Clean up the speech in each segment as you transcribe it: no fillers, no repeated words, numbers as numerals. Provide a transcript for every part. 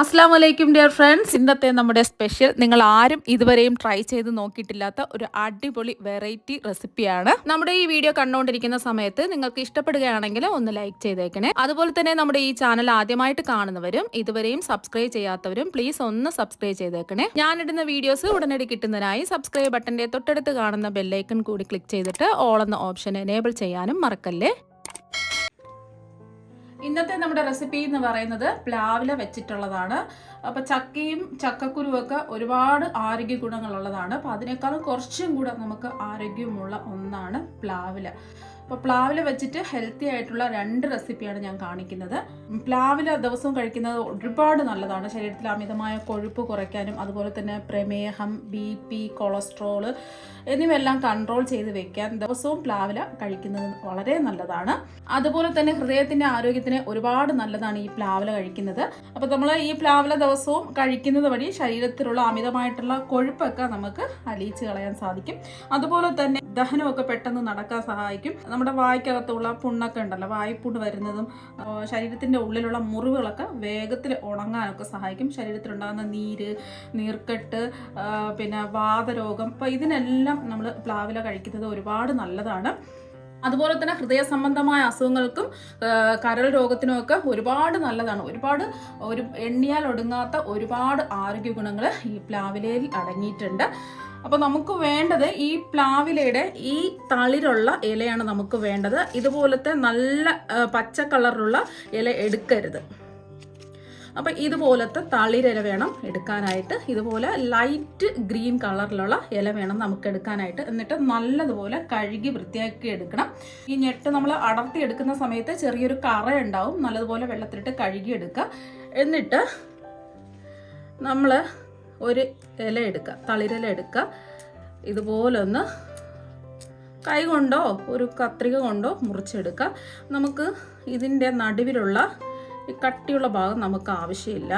അസ്സാം വലൈക്കും dear friends. ഇന്നത്തെ നമ്മുടെ സ്പെഷ്യൽ നിങ്ങൾ ആരും ഇതുവരെയും ട്രൈ ചെയ്ത് നോക്കിയിട്ടില്ലാത്ത ഒരു അടിപൊളി വെറൈറ്റി റെസിപ്പിയാണ്. നമ്മുടെ ഈ വീഡിയോ കണ്ടുകൊണ്ടിരിക്കുന്ന സമയത്ത് നിങ്ങൾക്ക് ഇഷ്ടപ്പെടുകയാണെങ്കിൽ ഒന്ന് ലൈക്ക് ചെയ്തേക്കണേ. അതുപോലെ തന്നെ നമ്മുടെ ഈ ചാനൽ ആദ്യമായിട്ട് കാണുന്നവരും ഇതുവരെയും സബ്സ്ക്രൈബ് ചെയ്യാത്തവരും പ്ലീസ് ഒന്ന് സബ്സ്ക്രൈബ് ചെയ്തേക്കണേ. ഞാനിടുന്ന വീഡിയോസ് ഉടനടി കിട്ടുന്നതിനായി സബ്സ്ക്രൈബ് ബട്ടന്റെ തൊട്ടടുത്ത് കാണുന്ന ബെല്ലൈക്കൺ കൂടി ക്ലിക്ക് ചെയ്തിട്ട് ഓൾ എന്ന ഓപ്ഷൻ എനേബിൾ ചെയ്യാനും മറക്കല്ലേ. ഇന്നത്തെ നമ്മുടെ റെസിപ്പി എന്ന് പറയുന്നത് പ്ലാവില വെച്ചിട്ടുള്ളതാണ്. അപ്പോൾ ചക്കയും ചക്കക്കുരുവൊക്കെ ഒരുപാട് ആരോഗ്യ ഗുണങ്ങളുള്ളതാണ്. അപ്പോൾ അതിനേക്കാളും കുറച്ചും കൂടെ നമുക്ക് ആരോഗ്യമുള്ള ഒന്നാണ് പ്ലാവില. അപ്പോൾ പ്ലാവില വെച്ചിട്ട് ഹെൽത്തി ആയിട്ടുള്ള 2 റെസിപ്പിയാണ് ഞാൻ കാണിക്കുന്നത്. പ്ലാവില ദിവസവും കഴിക്കുന്നത് ഒരുപാട് നല്ലതാണ്. ശരീരത്തിൽ അമിതമായ കൊഴുപ്പ് കുറയ്ക്കാനും അതുപോലെ തന്നെ പ്രമേഹം, BP, കൊളസ്ട്രോൾ എന്നിവയെല്ലാം കൺട്രോൾ ചെയ്ത് വെക്കാൻ ദിവസവും പ്ലാവില കഴിക്കുന്നത് വളരെ നല്ലതാണ്. അതുപോലെ തന്നെ ഹൃദയത്തിൻ്റെ ആരോഗ്യത്തിന് ഒരുപാട് നല്ലതാണ് ഈ പ്ലാവില കഴിക്കുന്നത്. അപ്പോൾ നമ്മൾ ഈ പ്ലാവില ദിവസവും കഴിക്കുന്നത് വഴി ശരീരത്തിലുള്ള അമിതമായിട്ടുള്ള കൊഴുപ്പൊക്കെ നമുക്ക് അലിയിച്ച് കളയാൻ സാധിക്കും. അതുപോലെ തന്നെ ദഹനമൊക്കെ പെട്ടെന്ന് നടക്കാൻ സഹായിക്കും. നമ്മുടെ വായ്ക്കകത്തുള്ള പുണ്ണൊക്കെ ഉണ്ടല്ലോ, വായ്പുണ്ണ് വരുന്നതും ശരീരത്തിൻ്റെ ഉള്ളിലുള്ള മുറിവുകളൊക്കെ വേഗത്തിൽ ഉണങ്ങാനൊക്കെ സഹായിക്കും. ശരീരത്തിലുണ്ടാകുന്ന നീർക്കെട്ട്, പിന്നെ വാതരോഗം, അപ്പോൾ ഇതിനെല്ലാം നമ്മൾ പ്ലാവില കഴിക്കുന്നത് ഒരുപാട് നല്ലതാണ്. അതുപോലെ തന്നെ ഹൃദയ സംബന്ധമായ അസുഖങ്ങൾക്കും കരൾ രോഗത്തിനുമൊക്കെ ഒരുപാട് നല്ലതാണ്. ഒരു എണ്ണിയാൽ ഒടുങ്ങാത്ത ഒരുപാട് ആരോഗ്യ ഗുണങ്ങൾ ഈ പ്ലാവിലയിൽ അടങ്ങിയിട്ടുണ്ട്. അപ്പോൾ നമുക്ക് വേണ്ടത് ഈ പ്ലാവിലയുടെ ഈ തളിരുള്ള ഇലയാണ് നമുക്ക് വേണ്ടത്. ഇതുപോലത്തെ നല്ല പച്ച കളറിലുള്ള ഇല എടുക്കരുത്. അപ്പോൾ ഇതുപോലത്തെ തളിരില വേണം എടുക്കാനായിട്ട്. ഇതുപോലെ ലൈറ്റ് ഗ്രീൻ കളറിലുള്ള ഇല വേണം നമുക്ക് എടുക്കാനായിട്ട്. എന്നിട്ട് നല്ലതുപോലെ കഴുകി വൃത്തിയാക്കി എടുക്കണം. ഈ ഞെട്ട് നമ്മൾ അടർത്തി എടുക്കുന്ന സമയത്ത് ചെറിയൊരു കറ ഉണ്ടാവും. നല്ലതുപോലെ വെള്ളത്തിലിട്ട് കഴുകി എടുക്കുക. എന്നിട്ട് നമ്മൾ ഒരു ഇല എടുക്കുക, തളിരില എടുക്കുക. ഇതുപോലൊന്ന് കൈ കൊണ്ടോ ഒരു കത്രിക കൊണ്ടോ മുറിച്ചെടുക്കുക. നമുക്ക് ഇതിൻ്റെ നടുവിലുള്ള ഈ കട്ടിയുള്ള ഭാഗം നമുക്ക് ആവശ്യമില്ല.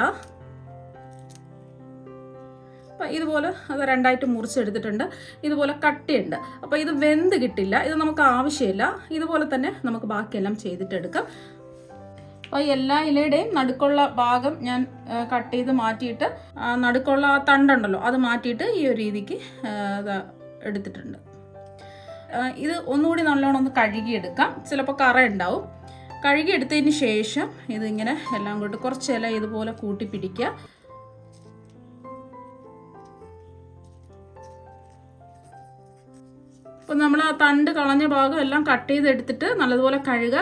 അപ്പം ഇതുപോലെ അത് 2ആയിട്ട് മുറിച്ചെടുത്തിട്ടുണ്ട്. ഇതുപോലെ കട്ടിയുണ്ട്. അപ്പോൾ ഇത് വെന്ത് കിട്ടില്ല, ഇത് നമുക്ക് ആവശ്യമില്ല. ഇതുപോലെ തന്നെ നമുക്ക് ബാക്കിയെല്ലാം ചെയ്തിട്ടെടുക്കാം. അപ്പോൾ എല്ലാ ഇലയുടെയും നടുക്കുള്ള ഭാഗം ഞാൻ കട്ട് ചെയ്ത് മാറ്റിയിട്ട് നടുക്കുള്ള ആ തണ്ടുണ്ടല്ലോ അത് മാറ്റിയിട്ട് ഈ ഒരു രീതിക്ക് എടുത്തിട്ടുണ്ട്. ഇത് ഒന്നുകൂടി നല്ലോണം ഒന്ന് കഴുകിയെടുക്കാം. ചിലപ്പോൾ കറ ഉണ്ടാവും. കഴുകിയെടുത്തതിന് ശേഷം ഇതിങ്ങനെ എല്ലാം കൂടി കുറച്ച് ഇല ഇതുപോലെ കൂട്ടി പിടിക്കുക. അപ്പോൾ നമ്മൾ ആ തണ്ട് കളഞ്ഞ ഭാഗം എല്ലാം കട്ട് ചെയ്തെടുത്തിട്ട് നല്ലതുപോലെ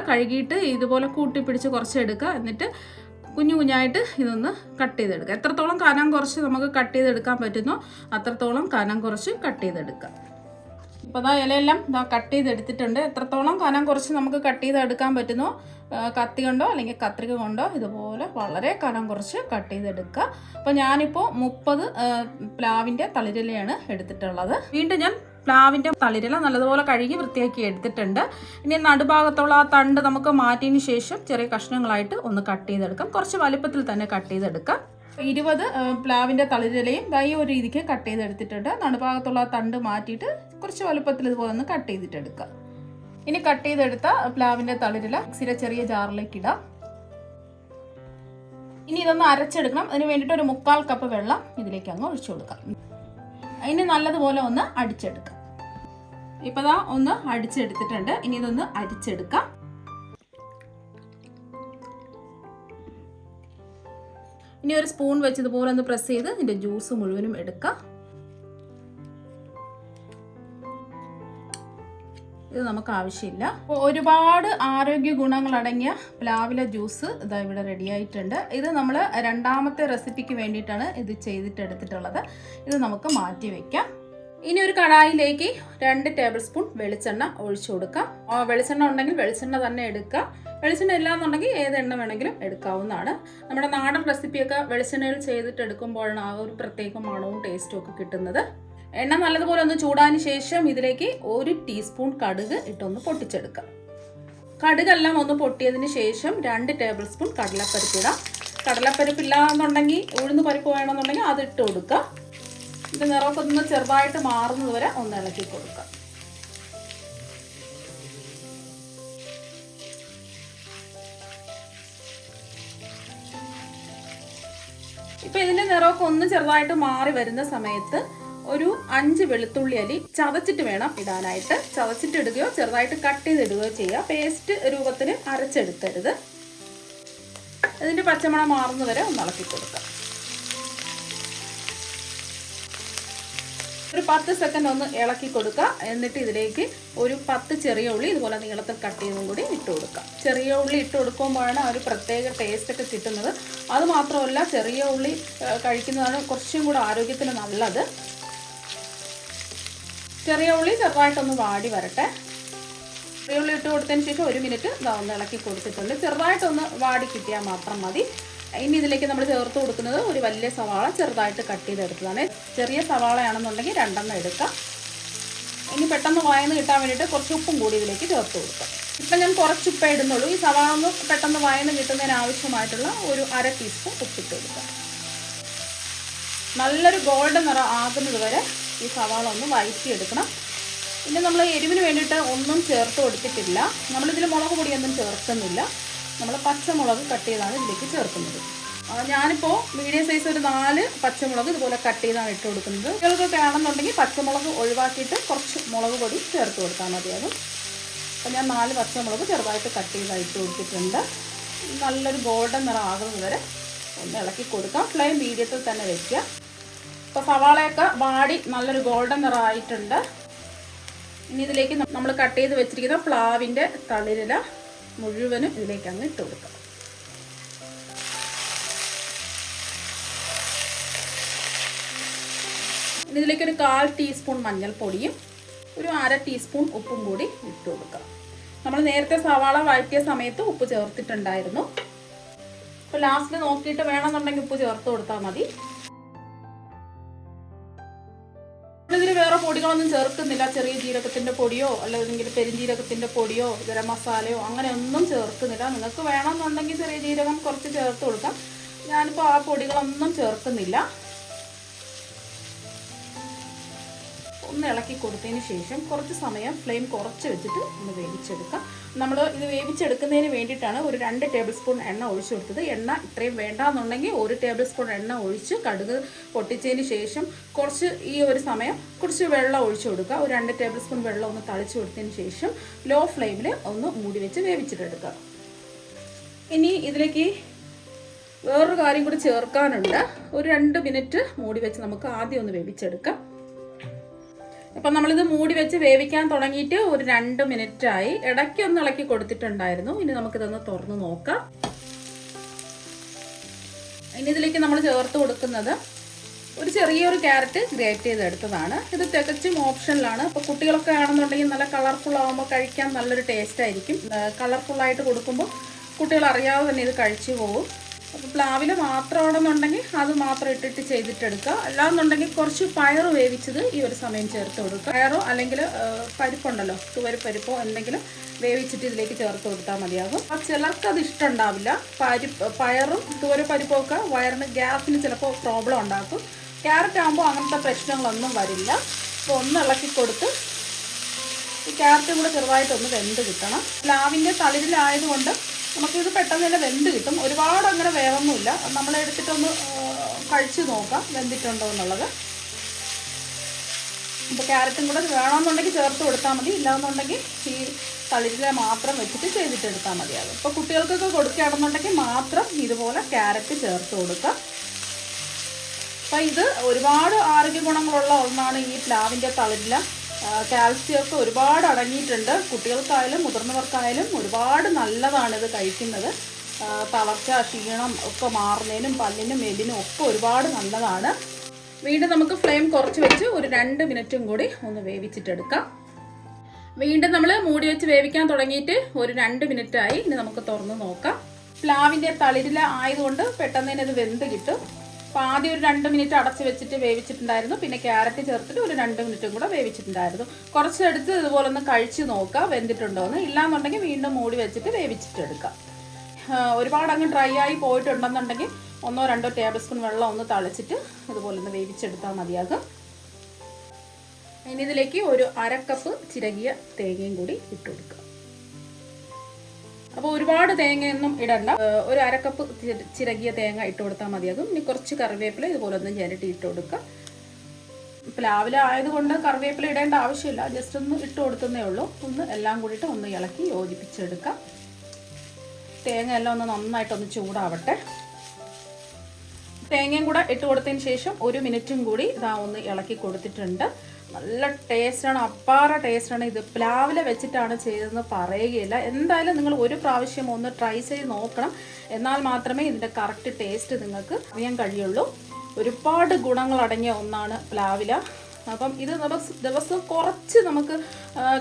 കഴുകിയിട്ട് ഇതുപോലെ കൂട്ടി പിടിച്ച് കുറച്ച് എടുക്കുക. എന്നിട്ട് കുഞ്ഞായിട്ട് ഇതൊന്ന് കട്ട് ചെയ്തെടുക്കുക. എത്രത്തോളം കനം കുറച്ച് നമുക്ക് കട്ട് ചെയ്തെടുക്കാൻ പറ്റുന്നോ അത്രത്തോളം കനം കുറച്ച് കട്ട് ചെയ്തെടുക്കുക. ഇപ്പോൾ അതാ ഇലയെല്ലാം കട്ട് ചെയ്തെടുത്തിട്ടുണ്ട്. എത്രത്തോളം കനം കുറച്ച് നമുക്ക് കട്ട് ചെയ്തെടുക്കാൻ പറ്റുന്നോ കത്തി കൊണ്ടോ അല്ലെങ്കിൽ കത്രിക കൊണ്ടോ ഇതുപോലെ വളരെ കനം കുറച്ച് കട്ട് ചെയ്തെടുക്കുക. അപ്പോൾ ഞാനിപ്പോൾ 30 പ്ലാവിൻ്റെ തളിരിലയാണ് എടുത്തിട്ടുള്ളത്. വീണ്ടും ഞാൻ പ്ലാവിൻ്റെ തളിരില നല്ലതുപോലെ കഴുകി വൃത്തിയാക്കി എടുത്തിട്ടുണ്ട്. ഇനി നടുഭാഗത്തുള്ള ആ തണ്ട് നമുക്ക് മാറ്റിയതിന് ശേഷം ചെറിയ കഷ്ണങ്ങളായിട്ട് ഒന്ന് കട്ട് ചെയ്തെടുക്കാം. കുറച്ച് വലുപ്പത്തിൽ തന്നെ കട്ട് ചെയ്തെടുക്കാം. 20 പ്ലാവിൻ്റെ തളിരിലയും ഈ ഒരു രീതിക്ക് കട്ട് ചെയ്തെടുത്തിട്ടുണ്ട്. നടുഭാഗത്തുള്ള ആ തണ്ട് മാറ്റിയിട്ട് കുറച്ച് വലുപ്പത്തിൽ ഇതുപോലെ ഒന്ന് കട്ട് ചെയ്തിട്ടെടുക്കാം. ഇനി കട്ട് ചെയ്തെടുത്ത പ്ലാവിൻ്റെ തളിരില മിക്സിയുടെ ചെറിയ ജാറിലേക്ക് ഇടാം. ഇനി ഇതൊന്ന് അരച്ചെടുക്കണം. അതിന് വേണ്ടിയിട്ട് ഒരു 3/4 കപ്പ് വെള്ളം ഇതിലേക്ക് അങ്ങ് ഒഴിച്ചു കൊടുക്കാം. ഇനി നല്ലതുപോലെ ഒന്ന് അടിച്ചെടുക്കാം. ഇപ്പോൾ ദാ ഒന്ന് അടിച്ചെടുത്തിട്ടുണ്ട്. ഇനി ഇതൊന്ന് അരിച്ചെടുക്കാം. ഇനി ഒരു സ്പൂൺ വെച്ച് ഇതുപോലെ ഒന്ന് പ്രസ് ചെയ്ത് ഇതിൻ്റെ ജ്യൂസ് മുഴുവനും എടുക്കാം. ഇത് നമുക്ക് ആവശ്യമില്ല. ഒരുപാട് ആരോഗ്യ ഗുണങ്ങൾ അടങ്ങിയ പ്ലാവില ജ്യൂസ് ഇതാ ഇവിടെ റെഡി ആയിട്ടുണ്ട്. ഇത് നമ്മൾ 2ാമത്തെ റെസിപ്പിക്ക് വേണ്ടിയിട്ടാണ് ഇത് ചെയ്തിട്ടെടുത്തിട്ടുള്ളത്. ഇത് നമുക്ക് മാറ്റി വയ്ക്കാം. ഇനി ഒരു കടായിലേക്ക് 2 ടേബിൾ സ്പൂൺ വെളിച്ചെണ്ണ ഒഴിച്ചു കൊടുക്കാം. വെളിച്ചെണ്ണ ഉണ്ടെങ്കിൽ വെളിച്ചെണ്ണ തന്നെ എടുക്കാം. വെളിച്ചെണ്ണ ഇല്ലാന്നുണ്ടെങ്കിൽ ഏത് എണ്ണ വേണമെങ്കിലും എടുക്കാവുന്നതാണ്. നമ്മുടെ നാടൻ റെസിപ്പിയൊക്കെ വെളിച്ചെണ്ണയിൽ ചെയ്തിട്ട് എടുക്കുമ്പോഴാണ് ആ ഒരു പ്രത്യേക മണവും ടേസ്റ്റും ഒക്കെ കിട്ടുന്നത്. എണ്ണ നല്ലതുപോലെ ഒന്ന് ചൂടാതിന് ശേഷം ഇതിലേക്ക് 1 ടീസ്പൂൺ കടുക് ഇട്ടൊന്ന് പൊട്ടിച്ചെടുക്കാം. കടുകെല്ലാം ഒന്ന് പൊട്ടിയതിന് ശേഷം 2 ടേബിൾ സ്പൂൺ കടലപ്പരിപ്പ് ഇടാം. കടലപ്പരിപ്പ് ഇല്ലാന്നുണ്ടെങ്കിൽ ഉഴുന്ന് പരിപ്പ് വേണമെന്നുണ്ടെങ്കിൽ അത് ഇട്ട് കൊടുക്കുക. ഇത് നിറമൊക്കെ ഒന്ന് ചെറുതായിട്ട് മാറുന്നത് വരെ ഒന്ന് ഇളക്കി കൊടുക്കുക. ഇപ്പം ഇതിൻ്റെ നിറമൊക്കെ ഒന്ന് ചെറുതായിട്ട് മാറി വരുന്ന സമയത്ത് ഒരു 5 വെളുത്തുള്ളി അല്ലി ചതച്ചിട്ട് വേണം ഇടാനായിട്ട്. ചതച്ചിട്ട് ഇടുകയോ ചെറുതായിട്ട് കട്ട് ചെയ്തിടുകയോ ചെയ്യുക. പേസ്റ്റ് രൂപത്തിൽ അരച്ചെടുക്കരുത്. ഇതിൻ്റെ പച്ചമണം മാറുന്നവരെ ഒന്ന് ഇളക്കി കൊടുക്കാം. ഒരു 10 സെക്കൻഡ് ഒന്ന് ഇളക്കി കൊടുക്കുക. എന്നിട്ട് ഇതിലേക്ക് ഒരു 10 ചെറിയ ഉള്ളി ഇതുപോലെ നീളത്തിൽ കട്ട് ചെയ്തും കൂടി ഇട്ട് കൊടുക്കുക. ചെറിയ ഉള്ളി ഇട്ട് കൊടുക്കുമ്പോഴാണ് ആ ഒരു പ്രത്യേക ടേസ്റ്റൊക്കെ കിട്ടുന്നത്. അതുമാത്രമല്ല, ചെറിയ ഉള്ളി കഴിക്കുന്നതാണ് കുറച്ചും കൂടെ ആരോഗ്യത്തിന് നല്ലത്. ചെറിയ ഉള്ളി ചെറുതായിട്ടൊന്ന് വാടി വരട്ടെ. ചെറിയ ഉള്ളി ഇട്ട് കൊടുത്തതിന് ശേഷം 1 മിനിറ്റ് ഒന്ന് ഇളക്കി കൊടുത്തിട്ടുണ്ട്. ചെറുതായിട്ടൊന്ന് വാടി കിട്ടിയാൽ മാത്രം മതി. ഇനി ഇതിലേക്ക് നമ്മൾ ചേർത്ത് കൊടുക്കുന്നത് ഒരു വലിയ സവാള ചെറുതായിട്ട് കട്ട് ചെയ്തെടുത്തതാണ്. ചെറിയ സവാളയാണെന്നുണ്ടെങ്കിൽ 2 എണ്ണം എടുക്കാം. ഇനി പെട്ടെന്ന് വഴന്ന് കിട്ടാൻ വേണ്ടിയിട്ട് കുറച്ച് ഉപ്പും കൂടി ഇതിലേക്ക് ചേർത്ത് കൊടുക്കാം. ഇപ്പം ഞാൻ കുറച്ച് ഉപ്പേ ഇടുന്നുള്ളൂ. ഈ സവാള ഒന്ന് പെട്ടെന്ന് വഴന്ന് കിട്ടുന്നതിന് ആവശ്യമായിട്ടുള്ള ഒരു 1/2 ടീസ്പൂൺ ഉപ്പിട്ട് കൊടുക്കാം. നല്ലൊരു ഗോൾഡൻ നിറം ആകുന്നത് വരെ ഈ സവാള ഒന്ന് വഴറ്റിയെടുക്കണം. പിന്നെ നമ്മൾ എരിവിന് വേണ്ടിയിട്ട് ഒന്നും ചേർത്ത് കൊടുത്തിട്ടില്ല. നമ്മളിതിൽ മുളക് പൊടിയൊന്നും ചേർക്കുന്നില്ല. നമ്മൾ പച്ചമുളക് കട്ട് ചെയ്താണ് ഇതിലേക്ക് ചേർക്കുന്നത്. ഞാനിപ്പോൾ മീഡിയം സൈസ് ഒരു 4 പച്ചമുളക് ഇതുപോലെ കട്ട് ചെയ്താണ് ഇട്ട് കൊടുക്കുന്നത്. കുട്ടികൾക്കൊക്കെ ആണെന്നുണ്ടെങ്കിൽ പച്ചമുളക് ഒഴിവാക്കിയിട്ട് കുറച്ച് മുളക് പൊടി ചേർത്ത് കൊടുത്താൽ മതിയാകും. അപ്പോൾ ഞാൻ 4 പച്ചമുളക് ചെറുതായിട്ട് കട്ട് ചെയ്താണ് ഇട്ട് കൊടുത്തിട്ടുണ്ട്. നല്ലൊരു ഗോൾഡൻ നിറം ആകുന്നത് വരെ ഒന്ന് ഇളക്കി കൊടുക്കാം. ഫ്ലെയിം മീഡിയത്തിൽ തന്നെ വയ്ക്കുക. ഇപ്പോൾ സവാളയൊക്കെ വാടി നല്ലൊരു ഗോൾഡൻ നിറം ആയിട്ടുണ്ട്. ഇനി ഇതിലേക്ക് നമ്മൾ കട്ട് ചെയ്ത് വെച്ചിരിക്കുന്ന പ്ലാവിൻ്റെ തളിരില മുഴുവനും ഇതിലേക്ക് അങ്ങ് ഇട്ട് കൊടുക്കാം. ഇനി ഇതിലേക്ക് ഒരു 1/4 ടീസ്പൂൺ മഞ്ഞൾപ്പൊടിയും ഒരു 1/2 ടീസ്പൂൺ ഉപ്പും കൂടി ഇട്ട് കൊടുക്കാം. നമ്മൾ നേരത്തെ സവാള വഴറ്റിയ സമയത്ത് ഉപ്പ് ചേർത്തിട്ടുണ്ടായിരുന്നു. അപ്പോൾ ലാസ്റ്റിൽ നോക്കിയിട്ട് വേണമെന്നുണ്ടെങ്കിൽ ഉപ്പ് ചേർത്ത് കൊടുത്താൽ മതി. ഇതിൽ വേറെ പൊടികളൊന്നും ചേർക്കുന്നില്ല. ചെറിയ ജീരകത്തിൻ്റെ പൊടിയോ അല്ലെങ്കിൽ പെരുംജീരകത്തിൻ്റെ പൊടിയോ ഗരം മസാലയോ അങ്ങനെ ഒന്നും ചേർക്കുന്നില്ല. നിങ്ങൾക്ക് വേണമെന്നുണ്ടെങ്കിൽ ചെറിയ ജീരകം കുറച്ച് ചേർത്ത് കൊടുക്കാം. ഞാനിപ്പോൾ ആ പൊടികളൊന്നും ചേർക്കുന്നില്ല. ഒന്ന് ഇളക്കി കൊടുത്തതിന് ശേഷം കുറച്ച് സമയം ഫ്ലെയിം കുറച്ച് വെച്ചിട്ട് ഒന്ന് വേവിച്ചെടുക്കാം. നമ്മൾ ഇത് വേവിച്ചെടുക്കുന്നതിന് വേണ്ടിയിട്ടാണ് ഒരു 2 ടേബിൾ സ്പൂൺ എണ്ണ ഒഴിച്ചു കൊടുത്തത്. എണ്ണ ഇത്രയും വേണ്ടാന്നുണ്ടെങ്കിൽ 1 ടേബിൾ സ്പൂൺ എണ്ണ ഒഴിച്ച് കടുക് പൊട്ടിച്ചതിന് ശേഷം ഈ ഒരു സമയം കുറച്ച് വെള്ളം ഒഴിച്ചു കൊടുക്കുക. ഒരു 2 ടേബിൾ സ്പൂൺ വെള്ളം ഒന്ന് തളിച്ച് കൊടുത്തതിന് ശേഷം ലോ ഫ്ലെയിമിൽ ഒന്ന് മൂടി വെച്ച് വേവിച്ചിട്ടെടുക്കുക. ഇനി ഇതിലേക്ക് വേറൊരു കാര്യം കൂടി ചേർക്കാനുണ്ട്. ഒരു 2 മിനിറ്റ് മൂടി വെച്ച് നമുക്ക് ആദ്യം ഒന്ന് വേവിച്ചെടുക്കാം. അപ്പം നമ്മളിത് മൂടി വെച്ച് വേവിക്കാൻ തുടങ്ങിയിട്ട് ഒരു 2 മിനിറ്റായി. ഇടയ്ക്ക് ഒന്ന് ഇളക്കി കൊടുത്തിട്ടുണ്ടായിരുന്നു. ഇനി നമുക്കിതൊന്ന് തുറന്ന് നോക്കാം. ഇനി ഇതിലേക്ക് നമ്മൾ ചേർത്ത് കൊടുക്കുന്നത് ഒരു ചെറിയൊരു ക്യാരറ്റ് ഗ്രേറ്റ് ചെയ്തെടുത്തതാണ്. ഇത് തികച്ചും ഓപ്ഷനിലാണ്. അപ്പോൾ കുട്ടികളൊക്കെ ആണെന്നുണ്ടെങ്കിൽ നല്ല കളർഫുൾ ആകുമ്പോൾ കഴിക്കാൻ നല്ലൊരു ടേസ്റ്റ് ആയിരിക്കും. കളർഫുള്ളായിട്ട് കൊടുക്കുമ്പോൾ കുട്ടികൾ അറിയാതെ തന്നെ ഇത് കഴിച്ചു പോകും. അപ്പോൾ പ്ലാവിൽ മാത്രമാണെന്നുണ്ടെങ്കിൽ അത് മാത്രം ഇട്ടിട്ട് ചെയ്തിട്ടെടുക്കുക. അല്ലാന്നുണ്ടെങ്കിൽ കുറച്ച് പയറ് വേവിച്ചത് ഈ ഒരു സമയം ചേർത്ത് കൊടുക്കുക. പയറോ അല്ലെങ്കിൽ പരിപ്പുണ്ടല്ലോ, തുവരപ്പരിപ്പോ എന്തെങ്കിലും വേവിച്ചിട്ട് ഇതിലേക്ക് ചേർത്ത് കൊടുത്താൽ മതിയാകും. അപ്പോൾ ചിലർക്ക് അത് ഇഷ്ടമുണ്ടാവില്ല. പയറും തുവരപ്പരിപ്പും ഒക്കെ വയറിന് ഗ്യാസിന് ചിലപ്പോൾ പ്രോബ്ലം ഉണ്ടാക്കും. ക്യാരറ്റ് ആകുമ്പോൾ അങ്ങനത്തെ പ്രശ്നങ്ങളൊന്നും വരില്ല. അപ്പോൾ ഒന്ന് ഇളക്കി കൊടുത്ത് ഈ ക്യാരറ്റും കൂടെ ചെറുതായിട്ടൊന്ന് വെന്ത് കിട്ടണം. പ്ലാവിൻ്റെ തളിരിലായതുകൊണ്ട് നമുക്കിത് പെട്ടെന്ന് തന്നെ വെന്ത് കിട്ടും. ഒരുപാട് അങ്ങനെ വേവൊന്നുമില്ല. നമ്മളെടുത്തിട്ടൊന്ന് കഴിച്ച് നോക്കാം വെന്തിട്ടുണ്ടോ എന്നുള്ളത്. ഇപ്പോൾ ക്യാരറ്റും കൂടെ വേണമെന്നുണ്ടെങ്കിൽ ചേർത്ത് കൊടുത്താൽ മതി. ഇല്ലാന്നുണ്ടെങ്കിൽ ഈ തളിരില മാത്രം വെച്ചിട്ട് ചെയ്തിട്ടെടുത്താൽ മതിയാകും. ഇപ്പോൾ കുട്ടികൾക്കൊക്കെ കൊടുക്കുകയാണെന്നുണ്ടെങ്കിൽ മാത്രം ഇതുപോലെ ക്യാരറ്റ് ചേർത്ത് കൊടുക്കുക. അപ്പോൾ ഇത് ഒരുപാട് ആരോഗ്യ ഗുണങ്ങളുള്ള ഒന്നാണ് ഈ പ്ലാവിൻ്റെ തളിരില. കാൽസ്യമൊക്കെ ഒരുപാട് അടങ്ങിയിട്ടുണ്ട്. കുട്ടികൾക്കായാലും മുതിർന്നവർക്കായാലും ഒരുപാട് നല്ലതാണ് ഇത് കഴിക്കുന്നത്. തളർച്ച, ക്ഷീണം ഒക്കെ മാറുന്നതിനും പല്ലിനും എല്ലിനും ഒക്കെ ഒരുപാട് നല്ലതാണ്. വീണ്ടും നമുക്ക് ഫ്ലെയിം കുറച്ച് വെച്ച് ഒരു 2 മിനിറ്റും കൂടി ഒന്ന് വേവിച്ചിട്ടെടുക്കാം. വീണ്ടും നമ്മൾ മൂടി വെച്ച് വേവിക്കാൻ തുടങ്ങിയിട്ട് ഒരു 2 മിനിറ്റായി. ഇനി നമുക്ക് തുറന്ന് നോക്കാം. പ്ലാവിൻ്റെ തളിരില ആയതുകൊണ്ട് പെട്ടെന്ന് തന്നെ ഇത് വെന്ത് കിട്ടും. അപ്പോൾ ആദ്യം ഒരു 2 മിനിറ്റ് അടച്ച് വെച്ചിട്ട് വേവിച്ചിട്ടുണ്ടായിരുന്നു. പിന്നെ ക്യാരറ്റ് ചേർത്തിട്ട് ഒരു 2 മിനിറ്റും കൂടെ വേവിച്ചിട്ടുണ്ടായിരുന്നു. കുറച്ചെടുത്ത് ഇതുപോലെ ഒന്ന് കഴിച്ച് നോക്കുക വെന്തിട്ടുണ്ടോ എന്ന്. ഇല്ലാന്നുണ്ടെങ്കിൽ വീണ്ടും മൂടി വെച്ചിട്ട് വേവിച്ചിട്ടെടുക്കാം. ഒരുപാട് അങ്ങ് ഡ്രൈ ആയി പോയിട്ടുണ്ടെന്നുണ്ടെങ്കിൽ 1-2 ടേബിൾ സ്പൂൺ വെള്ളം ഒന്ന് തളിച്ചിട്ട് ഇതുപോലെ ഒന്ന് വേവിച്ചെടുത്താൽ മതിയാകും. ഇനി ഇതിലേക്ക് ഒരു 1/2 കപ്പ് ചിരകിയ തേങ്ങയും കൂടി ഇട്ട് കൊടുക്കുക. അപ്പോൾ ഒരുപാട് തേങ്ങയൊന്നും ഇടണ്ട, ഒരു അരക്കപ്പ് ചിരകിയ തേങ്ങ ഇട്ട് കൊടുത്താൽ മതിയാകും. ഇനി കുറച്ച് കറിവേപ്പില ഇതുപോലെ ഒന്ന് ഞെരട്ടി ഇട്ട് കൊടുക്കുക. പ്ലാവില ആയതുകൊണ്ട് കറിവേപ്പില ഇടേണ്ട ആവശ്യമില്ല, ജസ്റ്റ് ഒന്ന് ഇട്ട് കൊടുക്കുന്നേ ഉള്ളൂ. ഒന്ന് എല്ലാം കൂടിയിട്ട് ഒന്ന് ഇളക്കി യോജിപ്പിച്ചെടുക്കാം. തേങ്ങ എല്ലാം ഒന്ന് നന്നായിട്ടൊന്ന് ചൂടാവട്ടെ. തേങ്ങയും കൂടെ ഇട്ട് കൊടുത്തതിന് ശേഷം 1 മിനിറ്റും കൂടി ഇതാ ഒന്ന് ഇളക്കി കൊടുത്തിട്ടുണ്ട്. നല്ല ടേസ്റ്റാണ്, അപ്പാറ ടേസ്റ്റാണ്. ഇത് പ്ലാവില വെച്ചിട്ടാണ് ചെയ്തതെന്ന് പറയുകയില്ല. എന്തായാലും നിങ്ങൾ ഒരു പ്രാവശ്യം ഒന്ന് ട്രൈ ചെയ്ത് നോക്കണം, എന്നാൽ മാത്രമേ ഇതിൻ്റെ കറക്റ്റ് ടേസ്റ്റ് നിങ്ങൾക്ക് അറിയാൻ കഴിയുള്ളൂ. ഒരുപാട് ഗുണങ്ങളടങ്ങിയ ഒന്നാണ് പ്ലാവില. അപ്പം ഇത് ദിവസം കുറച്ച് നമുക്ക്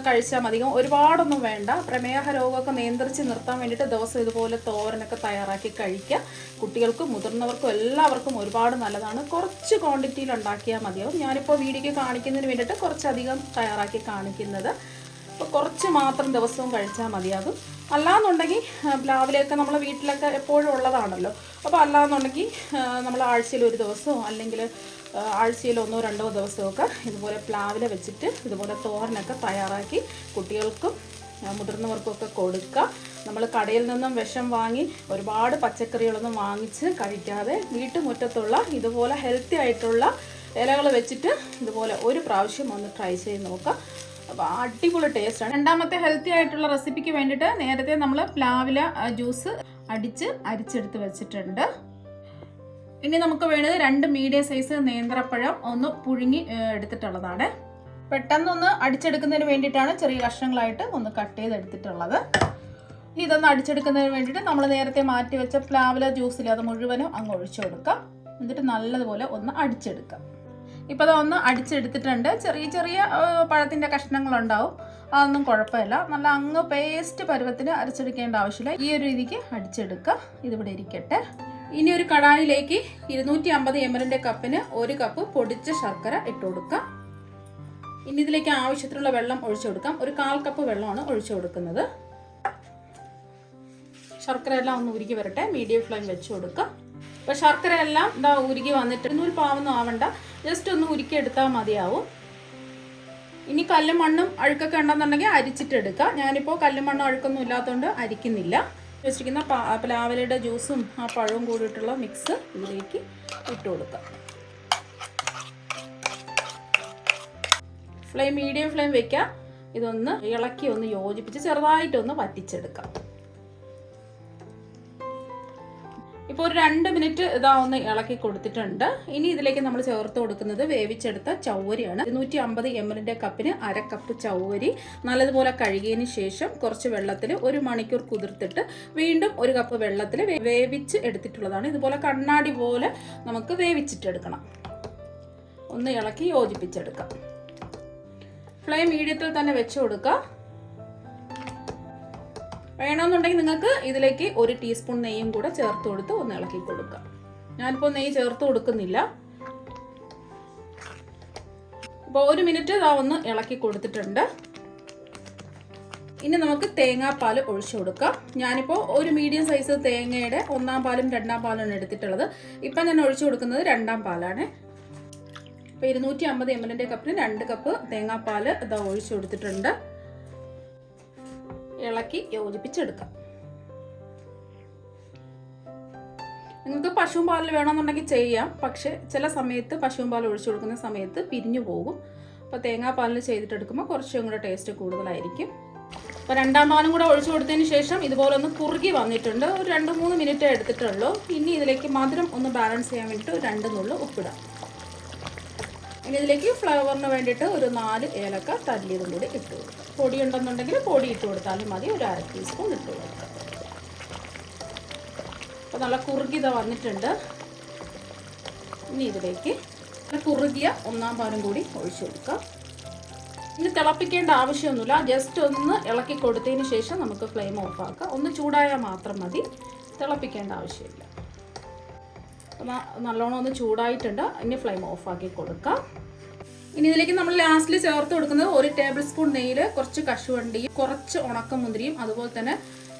കഴിച്ചാൽ മതി, ഒരുപാടൊന്നും വേണ്ട. പ്രമേഹ രോഗമൊക്കെ നിയന്ത്രിച്ച് നിർത്താൻ വേണ്ടിയിട്ട് ദിവസം ഇതുപോലെ തോരനൊക്കെ തയ്യാറാക്കി കഴിക്കുക. കുട്ടികൾക്കും മുതിർന്നവർക്കും എല്ലാവർക്കും ഒരുപാട് നല്ലതാണ്. കുറച്ച് ക്വാണ്ടിറ്റിയിൽ ഉണ്ടാക്കിയാൽ മതിയാവും. ഞാനിപ്പോൾ വീഡിയോയ്ക്ക് കാണിക്കുന്നതിന് വേണ്ടിയിട്ട് കുറച്ചധികം തയ്യാറാക്കി കാണിക്കുന്നത്. അപ്പോൾ കുറച്ച് മാത്രം ദിവസവും കഴിച്ചാൽ മതിയാകും. അല്ലാന്നുണ്ടെങ്കിൽ പ്ലാവിലൊക്കെ നമ്മളെ വീട്ടിലൊക്കെ എപ്പോഴും ഉള്ളതാണല്ലോ. അപ്പോൾ അല്ലാന്നുണ്ടെങ്കിൽ നമ്മൾ ആഴ്ചയിൽ ഒരു ദിവസമോ അല്ലെങ്കിൽ ആഴ്ചയിൽ 1-2 ദിവസമൊക്കെ ഇതുപോലെ പ്ലാവില വെച്ചിട്ട് ഇതുപോലെ തോരനൊക്കെ തയ്യാറാക്കി കുട്ടികൾക്കും മുതിർന്നവർക്കൊക്കെ കൊടുക്കുക. നമ്മൾ കടയിൽ നിന്നും വിഷം വാങ്ങി ഒരുപാട് പച്ചക്കറികളൊന്നും വാങ്ങിച്ച് കഴിക്കാതെ വീട്ടുമുറ്റത്തുള്ള ഇതുപോലെ ഹെൽത്തി ആയിട്ടുള്ള ഇലകൾ വെച്ചിട്ട് ഇതുപോലെ ഒരു പ്രാവശ്യം ഒന്ന് ട്രൈ ചെയ്ത് നോക്കുക. അപ്പോൾ അടിപൊളി ടേസ്റ്റാണ്. രണ്ടാമത്തെ ഹെൽത്തി ആയിട്ടുള്ള റെസിപ്പിക്ക് വേണ്ടിയിട്ട് നേരത്തെ നമ്മൾ പ്ലാവില ജ്യൂസ് അരിച്ചെടുത്ത് വെച്ചിട്ടുണ്ട്. ഇനി നമുക്ക് വേണ്ടത് 2 മീഡിയം സൈസ് നേന്ത്രപ്പഴം ഒന്ന് പുഴുങ്ങി എടുത്തിട്ടുള്ളതാണ്. പെട്ടെന്നൊന്ന് അടിച്ചെടുക്കുന്നതിന് വേണ്ടിയിട്ടാണ് ചെറിയ കഷ്ണങ്ങളായിട്ട് ഒന്ന് കട്ട് ചെയ്തെടുത്തിട്ടുള്ളത്. ഇതൊന്ന് അടിച്ചെടുക്കുന്നതിന് വേണ്ടിയിട്ട് നമ്മൾ നേരത്തെ മാറ്റി വെച്ച പ്ലാവില ജ്യൂസിൽ അത് മുഴുവനും അങ്ങ് ഒഴിച്ചു കൊടുക്കാം. എന്നിട്ട് നല്ലതുപോലെ ഒന്ന് അടിച്ചെടുക്കാം. ഇപ്പോൾ അതൊന്ന് അടിച്ചെടുത്തിട്ടുണ്ട്. ചെറിയ ചെറിയ പഴത്തിൻ്റെ കഷ്ണങ്ങളുണ്ടാവും, അതൊന്നും കുഴപ്പമില്ല. നല്ല അങ്ങ് പേസ്റ്റ് പരുവത്തിന് അരച്ചെടുക്കേണ്ട ആവശ്യമില്ല. ഈ ഒരു രീതിക്ക് അടിച്ചെടുക്കുക. ഇതിവിടെ ഇരിക്കട്ടെ. ഇനി ഒരു കടായിലേക്ക് 250 ml കപ്പിന് 1 കപ്പ് പൊടിച്ച ശർക്കര ഇട്ട് കൊടുക്കാം. ഇനി ഇതിലേക്ക് ആവശ്യത്തിനുള്ള വെള്ളം ഒഴിച്ചു കൊടുക്കാം. ഒരു 1/4 കപ്പ് വെള്ളമാണ് ഒഴിച്ചു കൊടുക്കുന്നത്. ശർക്കര എല്ലാം ഒന്ന് ഉരുക്കി വരട്ടെ. മീഡിയം ഫ്ലെയിം വെച്ച് കൊടുക്കുക. അപ്പോൾ ശർക്കര എല്ലാം ഇതാ ഉരുക്കി വന്നിട്ട് നൂൽപ്പാവൊന്നും ആവണ്ട, ജസ്റ്റ് ഒന്ന് ഉരുക്കി എടുത്താൽ മതിയാവും. ഇനി കല്ലും മണ്ണും അഴുക്കൊക്കെ ഉണ്ടെന്നുണ്ടെങ്കിൽ അരിച്ചിട്ടെടുക്കുക. ഞാനിപ്പോൾ കല്ലും മണ്ണും അഴുക്കൊന്നും ഇല്ലാത്തതുകൊണ്ട് അരിക്കുന്നില്ല. വെച്ചിരിക്കുന്ന പ്ലാവിലയുടെ ജ്യൂസും ആ പഴവും കൂടിയിട്ടുള്ള മിക്സ് ഇതിലേക്ക് ഇട്ട് കൊടുക്കാം. ഫ്ലെയിം മീഡിയം ഫ്ലെയിം വെക്കാം. ഇതൊന്ന് ഇളക്കി ഒന്ന് യോജിപ്പിച്ച് ചെറുതായിട്ടൊന്ന് വറ്റിച്ചെടുക്കാം. ഇപ്പോൾ ഒരു 2 മിനിറ്റ് ഇതാ ഒന്ന് ഇളക്കി കൊടുത്തിട്ടുണ്ട്. ഇനി ഇതിലേക്ക് നമ്മൾ ചേർത്ത് കൊടുക്കുന്നത് വേവിച്ചെടുത്ത ചൗവരിയാണ്. 250 ml കപ്പിന് 1/2 കപ്പ് ചൗവരി നല്ലതുപോലെ കഴുകിയതിന് ശേഷം കുറച്ച് വെള്ളത്തിൽ 1 മണിക്കൂർ കുതിർത്തിട്ട് വീണ്ടും 1 കപ്പ് വെള്ളത്തിൽ വേവിച്ച് എടുത്തിട്ടുള്ളതാണ്. ഇതുപോലെ കണ്ണാടി പോലെ നമുക്ക് വേവിച്ചിട്ടെടുക്കണം. ഒന്ന് ഇളക്കി യോജിപ്പിച്ചെടുക്കാം. ഫ്ലെയിം മീഡിയത്തിൽ തന്നെ വെച്ച് കൊടുക്കുക. വേണമെന്നുണ്ടെങ്കിൽ നിങ്ങൾക്ക് ഇതിലേക്ക് 1 ടീസ്പൂൺ നെയ്യും കൂടെ ചേർത്ത് കൊടുത്ത് ഒന്ന് ഇളക്കി കൊടുക്കാം. ഞാനിപ്പോൾ നെയ്യ് ചേർത്ത് കൊടുക്കുന്നില്ല. ഇപ്പോൾ 1 മിനിറ്റ് ഇതാ ഒന്ന് ഇളക്കി കൊടുത്തിട്ടുണ്ട്. ഇനി നമുക്ക് തേങ്ങാപ്പാൽ ഒഴിച്ചു കൊടുക്കാം. ഞാനിപ്പോൾ ഒരു മീഡിയം സൈസ് തേങ്ങയുടെ 1-ാം പാലും 2-ാം പാലാണ് എടുത്തിട്ടുള്ളത്. ഇപ്പം ഞാൻ ഒഴിച്ചു കൊടുക്കുന്നത് 2-ാം പാലാണ്. ഇപ്പോൾ 250 ml കപ്പിന് 2 കപ്പ് തേങ്ങാപ്പാൽ ഇതാ ഒഴിച്ചു കൊടുത്തിട്ടുണ്ട്. ഇളക്കി യോജിപ്പിച്ചെടുക്കാം. നിങ്ങൾക്ക് പശുവും പാലിൽ വേണമെന്നുണ്ടെങ്കിൽ ചെയ്യാം, പക്ഷേ ചില സമയത്ത് പശുവും പാൽ ഒഴിച്ചു കൊടുക്കുന്ന സമയത്ത് പിരിഞ്ഞു പോകും. അപ്പോൾ തേങ്ങാപ്പാലിൽ ചെയ്തിട്ടെടുക്കുമ്പോൾ കുറച്ചും കൂടെ ടേസ്റ്റ് കൂടുതലായിരിക്കും. അപ്പോൾ 2-ാം പാലും കൂടെ ഒഴിച്ചു കൊടുത്തതിന് ശേഷം ഇതുപോലെ ഒന്ന് കുറുകി വന്നിട്ടുണ്ട്. ഒരു 2-3 മിനിറ്റ് എടുത്തിട്ടുള്ളൂ. ഇനി ഇതിലേക്ക് മധുരം ഒന്ന് ബാലൻസ് ചെയ്യാൻ വേണ്ടിയിട്ട് ഒരു 2 നുള്ളു ഉപ്പിടാം. ഇനി ഇതിലേക്ക് ഫ്ലേവറിന് വേണ്ടിയിട്ട് ഒരു 4 ഏലക്ക തല്ലിയതും കൂടി ഇട്ട് കൊടുക്കാം. പൊടി ഉണ്ടെന്നുണ്ടെങ്കിൽ പൊടി ഇട്ട് കൊടുത്താലും മതി. ഒരു 1/2 ടീസ്പൂൺ ഇട്ട് കൊടുക്കാം. അപ്പോൾ നല്ല കുറുകിത വന്നിട്ടുണ്ട്. ഇനി ഇതിലേക്ക് കുറുകിയ 1-ാം പാലും കൂടി ഒഴിച്ചു കൊടുക്കാം. ഇനി തിളപ്പിക്കേണ്ട ആവശ്യമൊന്നുമില്ല, ജസ്റ്റ് ഒന്ന് ഇളക്കി കൊടുത്തതിന് ശേഷം നമുക്ക് ഫ്ലെയിം ഓഫ് ആക്കാം. ഒന്ന് ചൂടായാൽ മാത്രം മതി, തിളപ്പിക്കേണ്ട ആവശ്യമില്ല. നല്ലോണം ഒന്ന് ചൂടായിട്ടുണ്ട്. ഇനി ഫ്ലെയിം ഓഫ് ആക്കി കൊടുക്കാം. ഇനി ഇതിലേക്ക് നമ്മൾ ലാസ്റ്റിൽ ചേർത്ത് കൊടുക്കുന്നത് 1 ടേബിൾ സ്പൂൺ നെയ്യിൽ കുറച്ച് കശുവണ്ടിയും കുറച്ച് ഉണക്കമുന്തിരിയും അതുപോലെ തന്നെ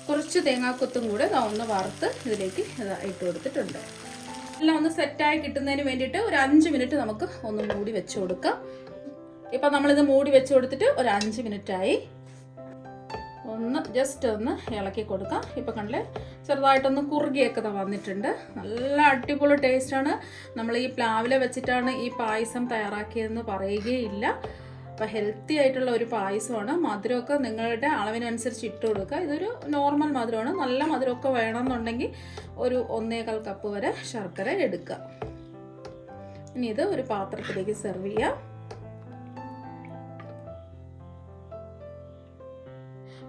കുറച്ച് തേങ്ങാക്കൊത്തും കൂടെ ഒന്ന് വറുത്ത് ഇതിലേക്ക് ഇട്ട് കൊടുത്തിട്ടുണ്ട്. എല്ലാം ഒന്ന് സെറ്റായി കിട്ടുന്നതിന് വേണ്ടിയിട്ട് ഒരു 5 മിനിറ്റ് നമുക്ക് ഒന്ന് മൂടി വെച്ച് കൊടുക്കാം. ഇപ്പം നമ്മളിത് മൂടി വെച്ച് കൊടുത്തിട്ട് ഒരു 5 മിനിറ്റായി. ഒന്ന് ജസ്റ്റ് ഒന്ന് ഇളക്കി കൊടുക്കാം. ഇപ്പോൾ കണ്ടില്ലേ ചെറുതായിട്ടൊന്ന് കുറുകിയൊക്കെ വന്നിട്ടുണ്ട്. നല്ല അടിപൊളി ടേസ്റ്റാണ്. നമ്മൾ ഈ പ്ലാവില വെച്ചിട്ടാണ് ഈ പായസം തയ്യാറാക്കിയതെന്ന് പറയുകയില്ല. അപ്പോൾ ഹെൽത്തി ആയിട്ടുള്ള ഒരു പായസമാണ്. മധുരമൊക്കെ നിങ്ങളുടെ അളവിനനുസരിച്ച് ഇട്ട് കൊടുക്കുക. ഇതൊരു നോർമൽ മധുരമാണ്. നല്ല മധുരമൊക്കെ വേണമെന്നുണ്ടെങ്കിൽ ഒരു 1.25 കപ്പ് വരെ ശർക്കര എടുക്കുക. ഇനി ഇത് ഒരു പാത്രത്തിലേക്ക് സെർവ് ചെയ്യാം.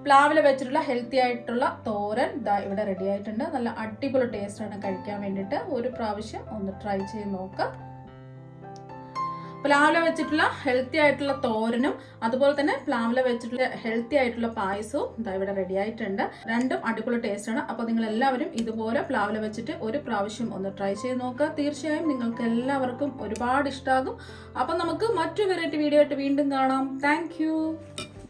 പ്ലാവില വെച്ചിട്ടുള്ള ഹെൽത്തി ആയിട്ടുള്ള തോരൻ ഇവിടെ റെഡി ആയിട്ടുണ്ട്. നല്ല അടിപൊളി ടേസ്റ്റാണ് കഴിക്കാൻ വേണ്ടിയിട്ട്. ഒരു പ്രാവശ്യം ഒന്ന് ട്രൈ ചെയ്ത് നോക്കുക. പ്ലാവില വെച്ചിട്ടുള്ള ഹെൽത്തി ആയിട്ടുള്ള തോരനും അതുപോലെ തന്നെ പ്ലാവില വെച്ചിട്ടുള്ള ഹെൽത്തി ആയിട്ടുള്ള പായസവും ഇവിടെ റെഡി ആയിട്ടുണ്ട്. രണ്ടും അടിപൊളി ടേസ്റ്റാണ്. അപ്പോൾ നിങ്ങൾ എല്ലാവരും ഇതുപോലെ പ്ലാവില വെച്ചിട്ട് ഒരു പ്രാവശ്യം ഒന്ന് ട്രൈ ചെയ്ത് നോക്കുക. തീർച്ചയായും നിങ്ങൾക്ക് എല്ലാവർക്കും ഒരുപാട് ഇഷ്ടമാകും. അപ്പം നമുക്ക് മറ്റു വെറൈറ്റി വീഡിയോ ആയിട്ട് വീണ്ടും കാണാം. താങ്ക്